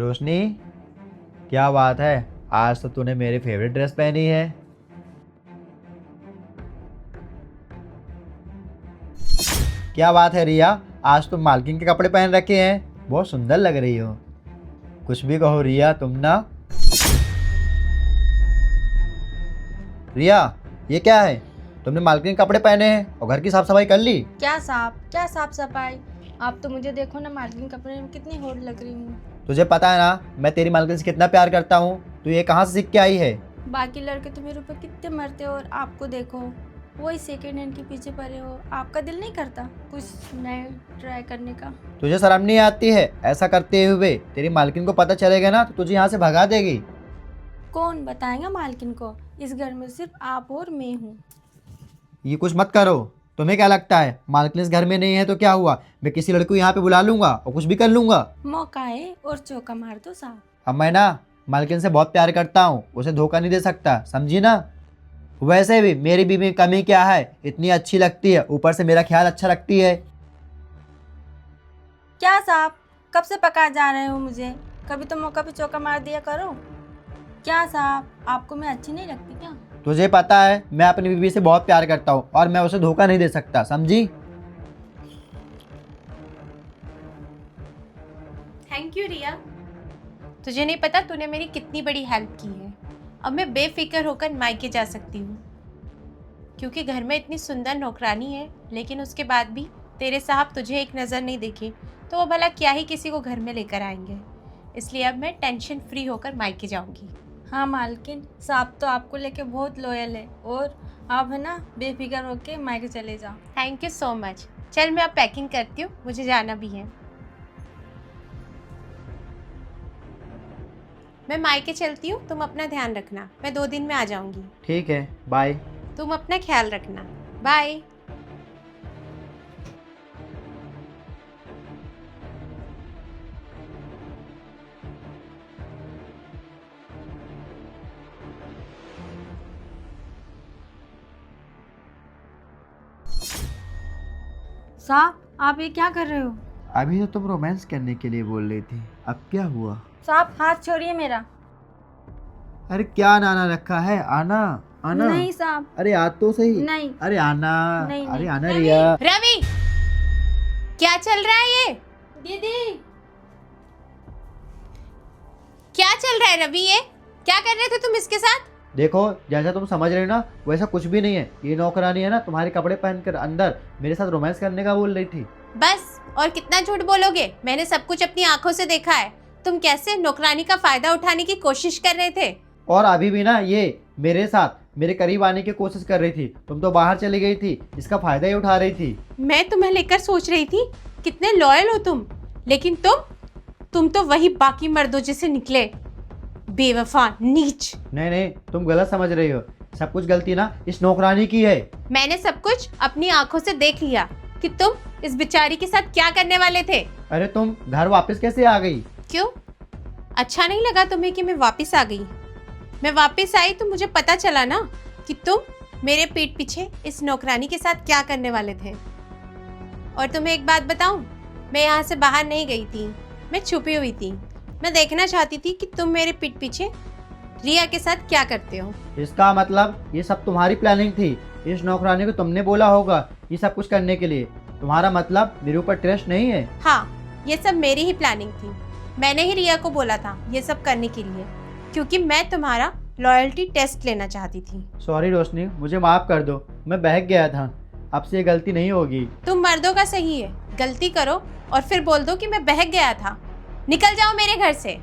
रोशनी, क्या बात है, आज तो तूने मेरी फेवरेट ड्रेस पहनी है। क्या बात है रिया, आज तुम मालकिन के कपड़े पहन रखे हैं, बहुत सुंदर लग रही हो। कुछ भी कहो रिया, तुम ना। रिया, ये क्या है? तुमने मालकिन के कपड़े पहने हैं और घर की साफ सफाई कर ली? क्या साफ सफाई? आप तो मुझे देखो ना, मालकिन कपड़े में कितनी होड़ लग रही हूँ। तुझे पता है ना मैं तेरी मालकिन से कितना प्यार करता हूँ। तू ये कहाँ से सीख के आई है? बाकी लड़के तो मेरे ऊपर कितने मरते हो और आपको देखो वही सेकेंड हैंड के पीछे पड़े हो। आपका दिल नहीं करता कुछ नए ट्राई करने का? तुझे शर्म नहीं आती है? ऐसा करते हुए तेरी मालकिन को पता चलेगा ना तो तुझे यहाँ से भगा देगी। कौन बताएगा मालकिन को? इस घर में सिर्फ आप और मैं हूँ। ये कुछ मत करो। तुम्हें क्या लगता है मालकिन इस घर में नहीं है तो क्या हुआ? मैं किसी लड़की को यहाँ पे बुला लूंगा और कुछ भी कर लूंगा। मौका है और चौका मार दो साहब। अब मैं ना मालकिन से बहुत प्यार करता हूँ, उसे धोखा नहीं दे सकता, समझी ना। वैसे भी मेरी बीवी में कमी क्या है, इतनी अच्छी लगती है, ऊपर से मेरा ख्याल अच्छा रखती है। क्या साहब, कब से पका जा रहे हो मुझे? कभी तो मौका पे चौका मार दिया करो। क्या साहब, आपको मैं अच्छी नहीं लगती क्या? तुझे पता है मैं अपनी बीवी से बहुत प्यार करता हूँ और मैं उसे धोखा नहीं दे सकता, समझी। थैंक यू रिया, तुझे नहीं पता तूने मेरी कितनी बड़ी हेल्प की है। अब मैं बेफिक्र होकर मायके जा सकती हूँ, क्योंकि घर में इतनी सुंदर नौकरानी है, लेकिन उसके बाद भी तेरे साहब तुझे एक नज़र नहीं देखे तो वो भला क्या ही किसी को घर में लेकर आएंगे। इसलिए अब मैं टेंशन फ्री होकर मायके जाऊँगी। हाँ मालकिन, साहब तो आपको लेके बहुत लॉयल है और आप है ना बेफिक्र होके मायके चले जाओ। Thank you so much. चल मैं अब पैकिंग करती हूँ, मुझे जाना भी है। मैं मायके चलती हूँ, तुम अपना ध्यान रखना। मैं 2 दिन में आ जाऊँगी। ठीक है, बाय। तुम अपना ख्याल रखना। बाय। साहब, आप ये क्या कर रहे हो? अभी तो तुम रोमांस करने के लिए बोल रही थी, अब क्या हुआ? साहब हाथ छोड़िए मेरा। अरे क्या नाना रखा है, आना आना। नहीं साहब। अरे आ तो सही। नहीं। अरे आना। नहीं, अरे नहीं। आना रवि, रिया। रवि, क्या चल रहा है ये? दीदी, क्या चल रहा है रवि? ये क्या कर रहे थे तुम इसके साथ? देखो जैसा तुम समझ रहे हो ना वैसा कुछ भी नहीं है। ये नौकरानी है ना तुम्हारे कपड़े पहनकर अंदर मेरे साथ रोमांस करने का बोल रही थी। बस, और कितना झूठ बोलोगे? मैंने सब कुछ अपनी आंखों से देखा है। तुम कैसे नौकरानी का फायदा उठाने की कोशिश कर रहे थे। और अभी भी ना ये मेरे साथ मेरे करीब आने की कोशिश कर रही थी। तुम तो बाहर चली गई थी, इसका फायदा ही उठा रही थी। मैं तुम्हें लेकर सोच रही थी कितने लॉयल हो तुम, लेकिन तुम तो वही बाकी मर्दों जैसे निकले, बेवफा, नीच। नहीं नहीं, तुम गलत समझ रही हो। सब कुछ गलती ना इस नौकरानी की है। मैंने सब कुछ अपनी आंखों से देख लिया कि तुम इस बेचारी के साथ क्या करने वाले थे। अरे तुम घर वापस कैसे आ गई? क्यों, अच्छा नहीं लगा तुम्हें कि मैं वापस आ गई? मैं वापस आई तो मुझे पता चला ना कि तुम मेरे पीठ पीछे इस नौकरानी के साथ क्या करने वाले थे। और तुम्हें एक बात बताऊं, मैं यहाँ से बाहर नहीं गई थी, मैं छुपी हुई थी। मैं देखना चाहती थी कि तुम मेरे पीठ पीछे रिया के साथ क्या करते हो। इसका मतलब ये सब तुम्हारी प्लानिंग थी। इस नौकरानी को तुमने बोला होगा ये सब कुछ करने के लिए। तुम्हारा मतलब मेरे ऊपर ट्रस्ट नहीं है? हाँ, ये सब मेरी ही प्लानिंग थी। मैंने ही रिया को बोला था ये सब करने के लिए, क्योंकि मैं तुम्हारा लॉयल्टी टेस्ट लेना चाहती थी। सॉरी रोशनी, मुझे माफ कर दो, मैं बहक गया था। अब से ये गलती नहीं होगी। तुम मर्दों का सही है, गलती करो और फिर बोल दो कि मैं बहक गया था। निकल जाओ मेरे घर से।